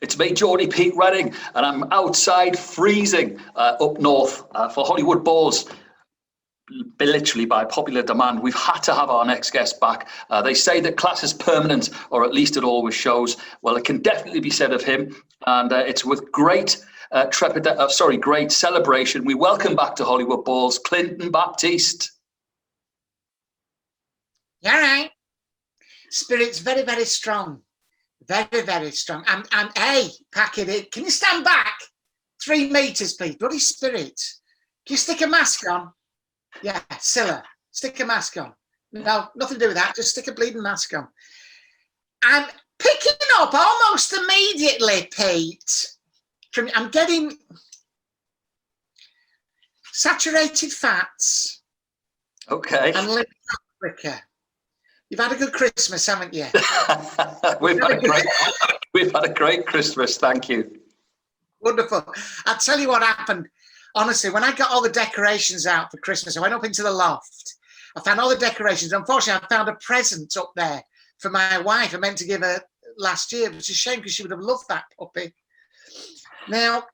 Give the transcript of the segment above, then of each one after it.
It's me, Geordie Pete Redding, and I'm outside freezing up north for Hollywood Balls. Literally by popular demand, we've had to have our next guest back. They say that class is permanent, or at least it always shows. Well, it can definitely be said of him, and it's with great great celebration. We welcome back to Hollywood Balls, Clinton Baptiste. Yeah, right. Spirit's very, very strong. Very, very strong. And hey, pack it in. Can you stand back 3 meters, please? Bloody Spirit. Can you stick a mask on? Yeah, Scylla. Stick a mask on. No, nothing to do with that. Just stick a bleeding mask on. I'm picking up almost immediately, Pete. I'm getting saturated fats. Okay. And liver Africa. You've had a good Christmas, haven't you? We've had a great Christmas, thank you. Wonderful. I'll tell you what happened. Honestly, when I got all the decorations out for Christmas, I went up into the loft. I found all the decorations. Unfortunately, I found a present up there for my wife. I meant to give her last year, but it's a shame because she would have loved that puppy. Now,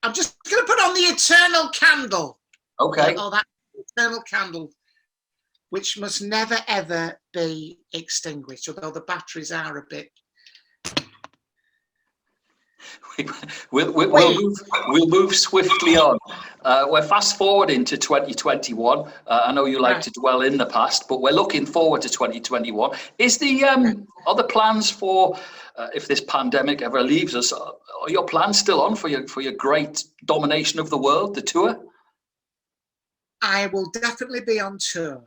I'm just going to put on the eternal candle. Okay. Oh, that eternal candle, which must never, ever be extinguished, although the batteries are a bit... We'll move swiftly on. We're fast forwarding to 2021. I know you like to dwell in the past, but we're looking forward to 2021. Is the are the plans for if this pandemic ever leaves us? Are your plans still on for your great domination of the world, the tour? I will definitely be on tour.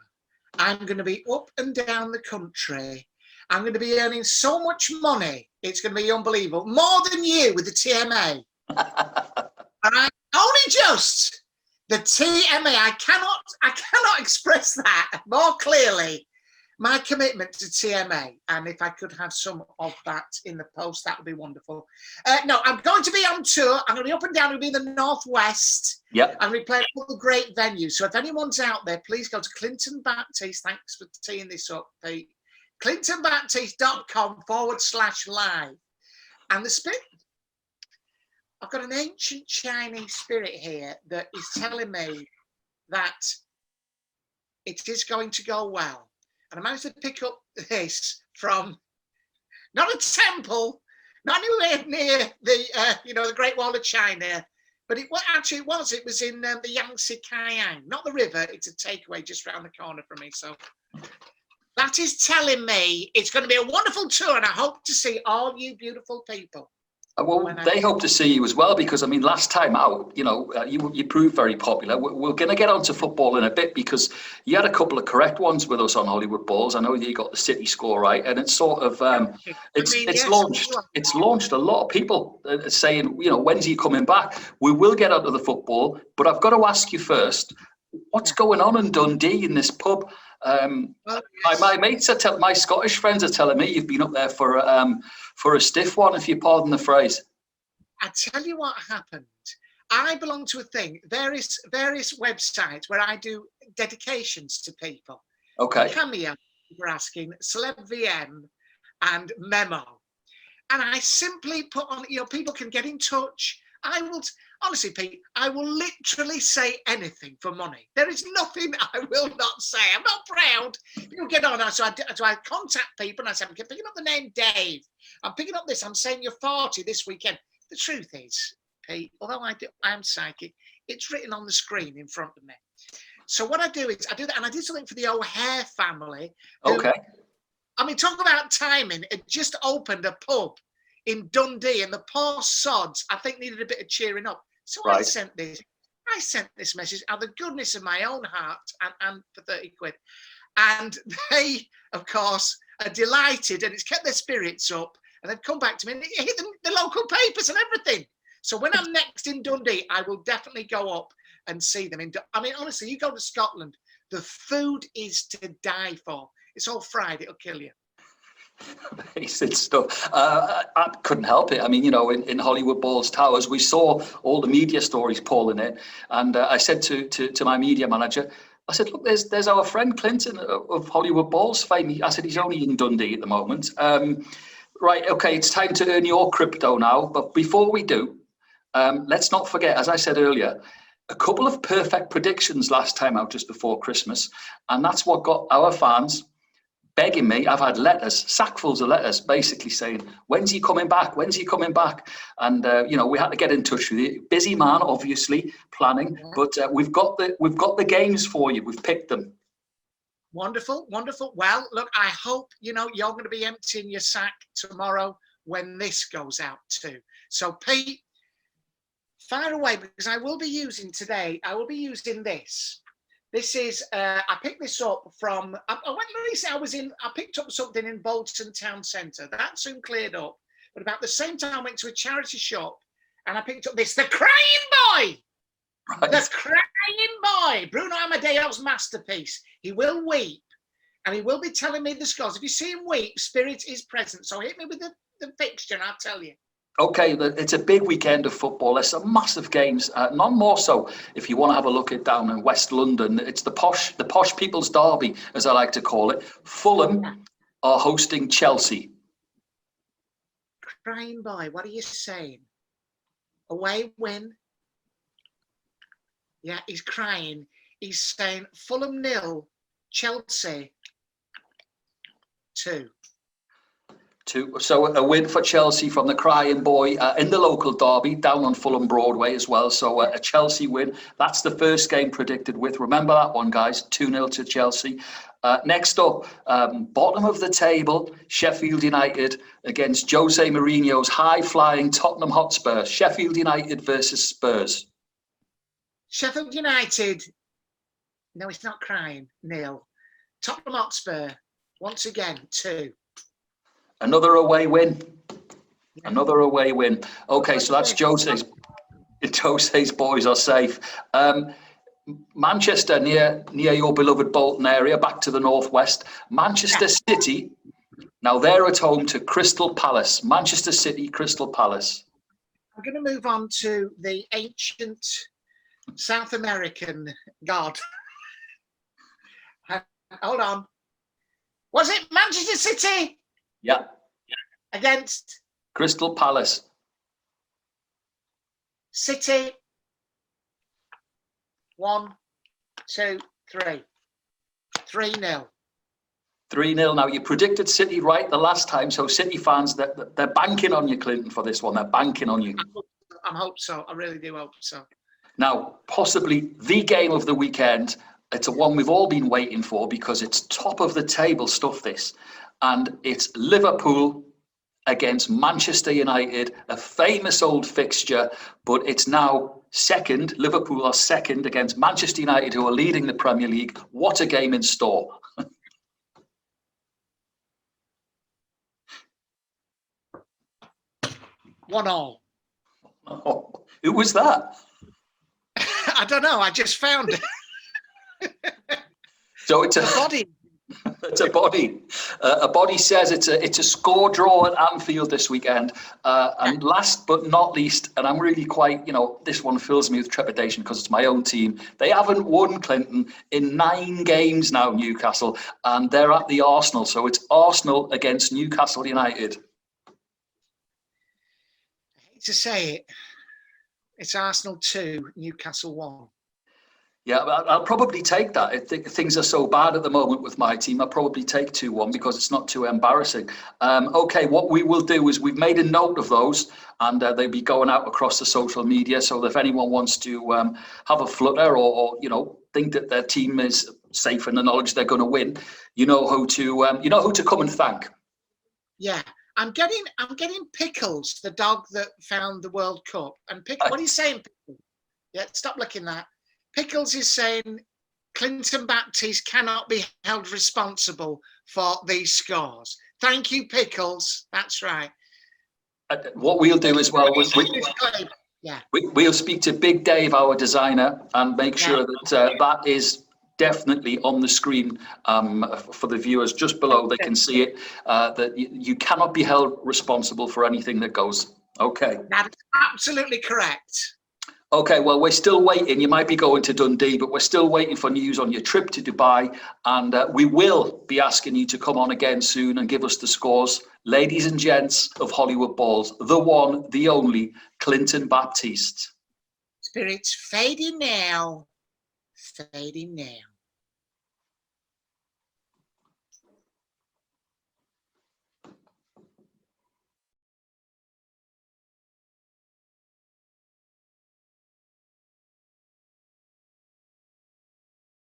I'm going to be up and down the country. I'm going to be earning so much money. It's going to be unbelievable. More than you with the TMA. And only just the TMA. I cannot express that more clearly. My commitment to TMA. And if I could have some of that in the post, that would be wonderful. No, I'm going to be on tour. I'm going to be up and down. I'm going to be in the Northwest. Yep. I'm going to be playing all the great venues. So if anyone's out there, please go to Clinton Baptiste. Thanks for teeing this up, Pete. ClintonBaptiste.com/live. And the spirit, I've got an ancient Chinese spirit here that is telling me that it is going to go well. And I managed to pick up this from not a temple, not anywhere near the the Great Wall of China, but it was in the Yangtze Kiang, not the river. It's a takeaway just around the corner from me. So that is telling me it's going to be a wonderful tour, and I hope to see all you beautiful people. Well, they hope to see you as well, because I mean, last time out, you proved very popular. We're going to get onto football in a bit, because you had a couple of correct ones with us on Hollywood Balls. I know that you got the City score right, and it's sort of it's launched a lot of people saying, when's he coming back? We will get onto the football, but I've got to ask you first, what's going on in Dundee in this pub? My mates my Scottish friends are telling me you've been up there for a stiff one, if you pardon the phrase. I tell you what happened. I belong to a thing, various websites where I do dedications to people. Okay. Cameo, we're asking, Celeb VM, and Memo. And I simply put on, people can get in touch. I will, honestly, Pete, I will literally say anything for money. There is nothing I will not say. I'm not proud. People get on. So I contact people and I say, I'm picking up the name Dave. I'm picking up this. I'm saying you're 40 this weekend. The truth is, Pete, although I'm psychic, it's written on the screen in front of me. So what I do is I do that, and I did something for the O'Hare family. Okay. I mean, talk about timing. It just opened a pub in Dundee, and the poor sods, I think, needed a bit of cheering up. So right. I sent this message out of the goodness of my own heart, and for 30 quid. And they, of course, are delighted, and it's kept their spirits up. And they've come back to me, and it hit the local papers and everything. So when I'm next in Dundee, I will definitely go up and see them. I mean, honestly, you go to Scotland, the food is to die for. It's all fried, it'll kill you. Amazing stuff. I couldn't help it. I mean, in Hollywood Balls Towers, we saw all the media stories pouring in, and I said to my media manager, I said, look, there's our friend Clinton of Hollywood Balls fame. I said, he's only in Dundee at the moment. Right, okay, it's time to earn your crypto now. But before we do, let's not forget, as I said earlier, a couple of perfect predictions last time out just before Christmas. And that's what got our fans begging me. I've had letters, sackfuls of letters, basically saying, "When's he coming back? When's he coming back?" And we had to get in touch with you. Busy man, obviously planning, but we've got the games for you. We've picked them. Wonderful, wonderful. Well, look, I hope you're going to be emptying your sack tomorrow when this goes out too. So, Pete, fire away, because I will be using this. This is, I picked this up from, I picked up something in Bolton Town Centre. That soon cleared up. But about the same time, I went to a charity shop and I picked up this, The Crying Boy. Right. The Crying Boy, Bruno Amadeo's masterpiece. He will weep and he will be telling me the scores. If you see him weep, spirit is present. So hit me with the fixture and I'll tell you. Okay, it's a big weekend of football. There's some massive games. None more so if you want to have a look at down in West London. It's the posh people's derby, as I like to call it. Fulham are hosting Chelsea. Crying Boy, what are you saying? Away win. Yeah, he's crying. He's saying Fulham 0, Chelsea 2. So a win for Chelsea from the Crying Boy in the local derby down on Fulham Broadway as well. So a Chelsea win. That's the first game predicted with. Remember that one, guys. 2-0 to Chelsea. Next up, bottom of the table, Sheffield United against Jose Mourinho's high-flying Tottenham Hotspur. Sheffield United versus Spurs. Sheffield United. No, it's not crying. 0. Tottenham Hotspur. Once again, 2. Another away win. Another away win. Okay, so that's Jose's boys are safe. Manchester, near your beloved Bolton area, back to the northwest. Manchester City, now they're at home to Crystal Palace. Manchester City, Crystal Palace. I'm going to move on to the ancient South American god. Hold on. Was it Manchester City? Yeah. Against Crystal Palace. City. 1, 2, 3. 3-0. 3-0. Now, you predicted City right the last time, so City fans, they're banking on you, Clinton, for this one. They're banking on you. I hope so. I really do hope so. Now, possibly the game of the weekend. It's a one we've all been waiting for because it's top of the table stuff, this. And it's Liverpool against Manchester United, a famous old fixture, but it's now second. Liverpool are second against Manchester United, who are leading the Premier League. What a game in store. 1-1. Oh, who was that? I don't know. I just found it. So it's a body. It's a body. A body says it's a score draw at Anfield this weekend. And last but not least, and I'm really quite, this one fills me with trepidation because it's my own team. They haven't won, Clinton, in 9 games now, Newcastle, and they're at the Arsenal. So it's Arsenal against Newcastle United. I hate to say it. It's Arsenal 2, Newcastle 1. Yeah, I'll probably take that. I think things are so bad at the moment with my team. I'll probably take 2-1 because it's not too embarrassing. Okay, what we will do is we've made a note of those and they'll be going out across the social media. So if anyone wants to have a flutter or think that their team is safe in the knowledge they're going to win, you know who to come and thank. Yeah, I'm getting Pickles, the dog that found the World Cup. And what are you saying, Pickles? Yeah, stop licking that. Pickles is saying Clinton Baptiste cannot be held responsible for these scores. Thank you, Pickles. That's right. What we'll do as well, we'll speak to Big Dave, our designer, and make sure that that is definitely on the screen for the viewers just below. They can see it, that you cannot be held responsible for anything that goes. Okay. That is absolutely correct. Okay, well, we're still waiting. You might be going to Dundee, but we're still waiting for news on your trip to Dubai. And we will be asking you to come on again soon and give us the scores. Ladies and gents of Hollywood Balls, the one, the only, Clinton Baptiste. Spirits fading now, fading now.